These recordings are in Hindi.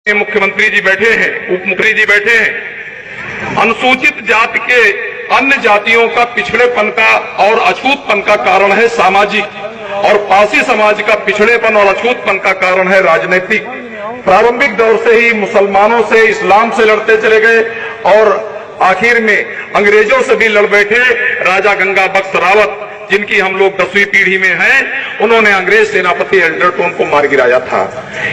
मुख्यमंत्री जी बैठे हैं, उप मुख्यमंत्री जी बैठे हैं। अनुसूचित जाति के अन्य जातियों का पिछड़ेपन का और अछूतपन का कारण है सामाजिक, और पासी समाज का पिछड़ेपन और अछूतपन का कारण है राजनीतिक। प्रारंभिक दौर से ही मुसलमानों से, इस्लाम से लड़ते चले गए और आखिर में अंग्रेजों से भी लड़ बैठे। राजा गंगा बख्श रावत, जिनकी हम लोग 10वीं पीढ़ी में हैं, उन्होंने अंग्रेज सेनापति एल्डरटन को मार गिराया था।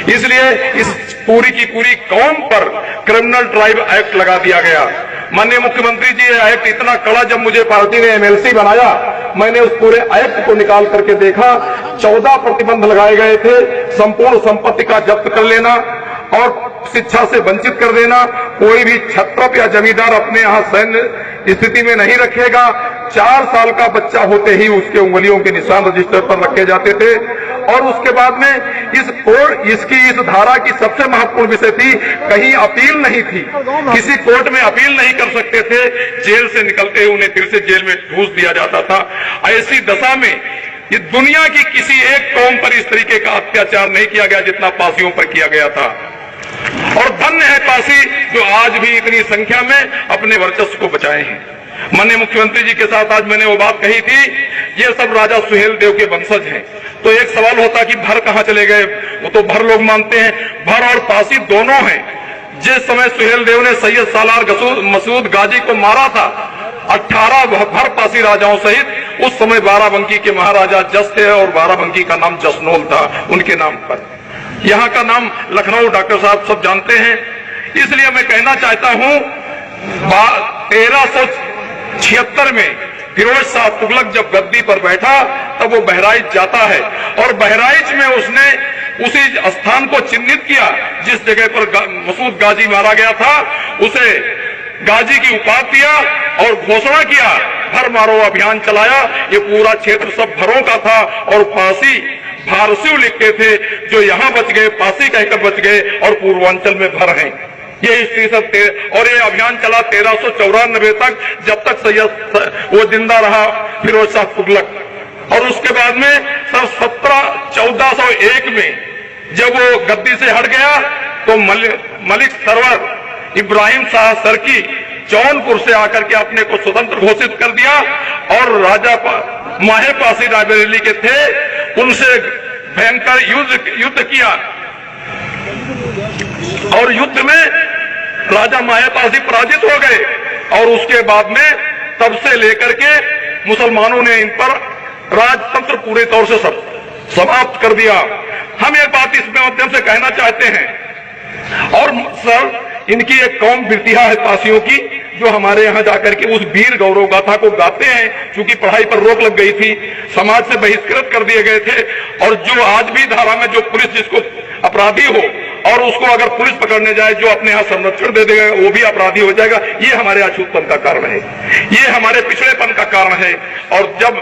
इसलिए इस पूरी की पूरी कौम पर क्रिमिनल ट्राइब एक्ट लगा दिया गया। माननीय मुख्यमंत्री जी, ये एक्ट इतना कड़ा, जब मुझे पार्टी ने एमएलसी बनाया, मैंने उस पूरे एक्ट को निकाल करके देखा। 14 प्रतिबंध लगाए गए थे। संपूर्ण संपत्ति का जब्त कर लेना और शिक्षा से वंचित कर देना। कोई भी क्षत्रप या जमींदार अपने यहाँ सैन्य स्थिति में नहीं रखेगा। 4 साल का बच्चा होते ही उसके उंगलियों के निशान रजिस्टर पर रखे जाते थे। और उसके बाद में इस धारा की सबसे महत्वपूर्ण विषय थी, कहीं अपील नहीं थी। किसी कोर्ट में अपील नहीं कर सकते थे। जेल से निकलते ही उन्हें फिर से जेल में ठूस दिया जाता था। ऐसी दशा में ये दुनिया की किसी एक कौम पर इस तरीके का अत्याचार नहीं किया गया जितना पासियों पर किया गया था। और धन्य है पासी जो आज भी इतनी संख्या में अपने वर्चस्व को बचाए हैं। माननीय मुख्यमंत्री जी के साथ आज मैंने वो बात कही थी, ये सब राजा सुहेल देव के वंशज हैं। तो एक सवाल होता कि भर कहां चले गए? वो तो भर लोग मानते हैं, भर और पासी दोनों हैं। जिस समय सुहेल देव ने सैयद सालार मसूद गाजी को मारा था, 18 भर पासी राजाओं सहित, उस समय बाराबंकी के महाराजा जस थे और बाराबंकी का नाम जसनोल था उनके नाम पर। यहाँ का नाम लखनऊ डॉक्टर साहब सब जानते हैं। इसलिए मैं कहना चाहता हूं, 1376 में फिरोज शाह तुगलक जब गद्दी पर बैठा तब वो बहराइच जाता है और बहराइच में उसने उसी स्थान को चिन्हित किया जिस जगह पर मसूद गाजी मारा गया था। उसे गाजी की उपाधि दिया और घोषणा किया, भर मारो अभियान चलाया। ये पूरा क्षेत्र सब भरों का था और फांसी फारसी लिखते थे, जो यहाँ बच गए पासी कहकर बच गए और पूर्वांचल में भर हैं। ये हिस्ट्री सब थे और ये अभियान चला 1394 तक, जब तक सैयद वो जिंदा रहा फिरोज शाह तुगलक। और उसके बाद में सन 1401 में जब वो गद्दी से हट गया तो मलिक सरवर इब्राहिम शाह सरकी जौनपुर से आकर के अपने को स्वतंत्र घोषित कर दिया और राजा माहे पासी रायबरेली के थे, उनसे भयंकर युद्ध किया। और युद्ध में राजा माहे पासी पराजित हो गए और उसके बाद में तब से लेकर के मुसलमानों ने इन पर राजतंत्र पूरे तौर से समाप्त कर दिया। हम एक बात इस माध्यम से कहना चाहते हैं, और सर इनकी एक कौम बिरतिया है पासियों की, जो हमारे यहाँ जाकर के उस वीर गौरव गाथा को गाते हैं। चूंकि पढ़ाई पर रोक लग गई थी, समाज से बहिष्कृत कर दिए गए थे, और जो आज भी धारा में जो पुलिस जिसको अपराधी हो और उसको अगर पुलिस पकड़ने जाए, जो अपने यहाँ संरक्षण दे देगा वो भी अपराधी हो जाएगा। ये हमारे अछूतपन का कारण है, ये हमारे पिछड़ेपन का कारण है। और जब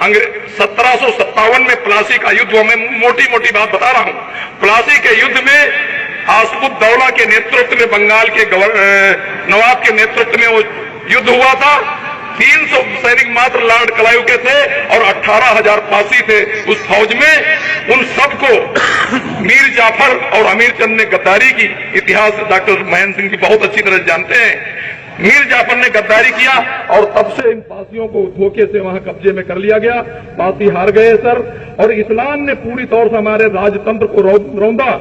1757 में प्लासी का युद्ध हुआ, मैं मोटी मोटी बात बता रहा हूं, प्लासी के युद्ध में आसफुद्दौला के नेतृत्व में, बंगाल के नवाब के नेतृत्व में वो युद्ध हुआ था। 300 सैनिक मात्र लॉर्ड क्लाइव के थे और 18,000 पासी थे उस फौज में। उन सबको मीर जाफर और अमीर चंद ने गद्दारी की। इतिहास डॉक्टर महेंद्र सिंह जी बहुत अच्छी तरह जानते हैं। मीर जाफर ने गद्दारी किया और तब से इन पासियों को धोखे से वहां कब्जे में कर लिया गया। पासी हार गए सर, और इस्लाम ने पूरी तौर से हमारे राजतंत्र को रौंदा।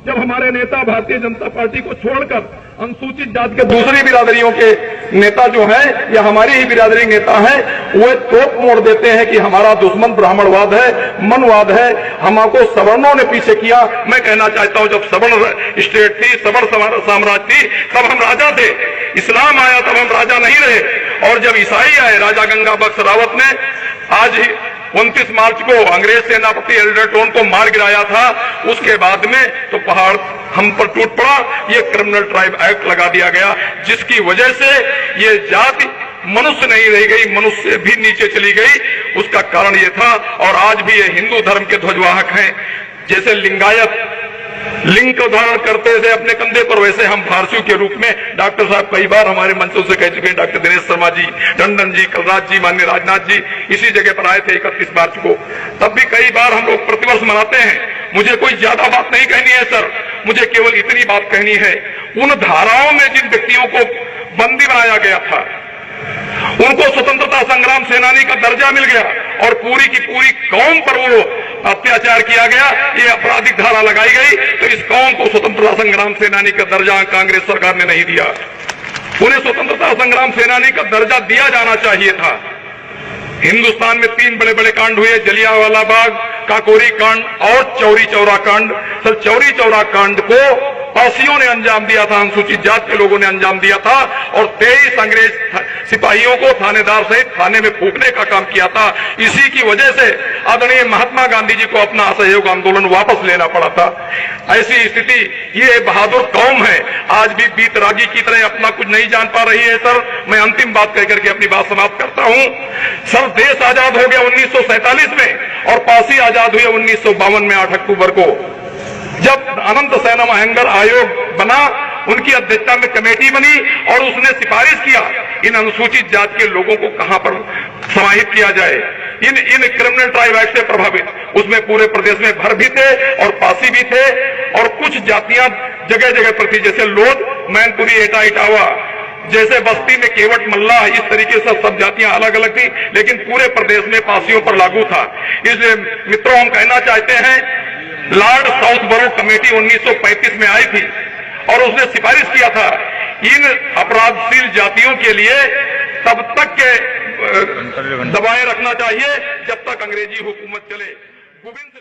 जब हमारे नेता भारतीय जनता पार्टी को छोड़कर अनुसूचित जाति के दूसरी बिरादरियों के नेता जो हैं या हमारी ही बिरादरी नेता हैं, वो तोप मोड़ देते हैं कि हमारा दुश्मन ब्राह्मणवाद है, मनवाद है, हमको सवर्णों ने पीछे किया। मैं कहना चाहता हूं, जब सवर्ण स्टेट थी, सवर्ण साम्राज्य थी, तब हम राजा थे। इस्लाम आया तब हम राजा नहीं रहे। और जब ईसाई आए, राजा गंगा बख्श रावत ने आज ही 29 मार्च को अंग्रेज सेनापति एल्डरटन को मार गिराया था, उसके बाद में तो पहाड़ हम पर टूट पड़ा। ये क्रिमिनल ट्राइब एक्ट लगा दिया गया, जिसकी वजह से ये जाति मनुष्य नहीं रह गई, मनुष्य भी नीचे चली गई। उसका कारण ये था। और आज भी ये हिंदू धर्म के ध्वजवाहक हैं। जैसे लिंगायत लिंग को धारण करते थे अपने कंधे पर, वैसे हम फारसियों के रूप में डॉक्टर साहब कई बार हमारे मंचों से कह चुके हैं, डॉक्टर दिनेश शर्मा जी, टंडन जी, कलराज जी, माननीय राजनाथ जी इसी जगह पर आए थे 31 मार्च को, तब भी कई बार हम लोग प्रतिवर्ष मनाते हैं। मुझे कोई ज्यादा बात नहीं कहनी है सर, मुझे केवल इतनी बात कहनी है, उन धाराओं में जिन व्यक्तियों को बंदी बनाया गया था उनको स्वतंत्रता संग्राम सेनानी का दर्जा मिल गया और पूरी की पूरी कौम पर वो अत्याचार किया गया, ये आपराधिक धारा लगाई गई, तो इस कौम को स्वतंत्रता संग्राम सेनानी का दर्जा कांग्रेस सरकार ने नहीं दिया। उन्हें स्वतंत्रता संग्राम सेनानी का दर्जा दिया जाना चाहिए था। हिंदुस्तान में 3 बड़े बड़े कांड हुए, जलियांवाला बाग, काकोरी कांड और चौरी चौरा कांड। सर चौरी चौरा कांड को पासियों ने अंजाम दिया था, अनुसूचित जात के लोगों ने अंजाम दिया था और 23 अंग्रेज सिपाहियों को थानेदार सहित थाने में फूंकने का काम किया था। इसी की वजह से आदरणीय महात्मा गांधी जी को अपना असहयोग आंदोलन वापस लेना पड़ा था। ऐसी स्थिति, ये बहादुर कौम है, आज भी बीतरागी की तरह अपना कुछ नहीं जान पा रही है। सर मैं अंतिम बात कहकर के अपनी बात समाप्त करता हूं। सर देश आजाद हो गया 1947 में और पासी आजाद हुए 1952 में 8 अक्टूबर को, जब अनंत सेना महंगर आयोग बना, उनकी अध्यक्षता में कमेटी बनी और उसने सिफारिश किया इन अनुसूचित जात के लोगों को कहां पर समाहित किया जाए, इन क्रिमिनल ट्राइब एक्ट से प्रभावित। उसमें पूरे प्रदेश में भर भी थे और पासी भी थे और कुछ जातियां जगह जगह पर थी, जैसे लोध, मैनपुरी, एटा, इटावा, जैसे बस्ती में केवट, मल्लाह, इस तरीके से सब जातियां अलग अलग थी, लेकिन पूरे प्रदेश में पासियों पर लागू था। इसलिए मित्रों हम कहना चाहते हैं, लॉर्ड साउथबरो कमेटी 1935 में आई थी और उसने सिफारिश किया था इन अपराधशील जातियों के लिए तब तक के दबाए रखना चाहिए जब तक अंग्रेजी हुकूमत चले। गोविंद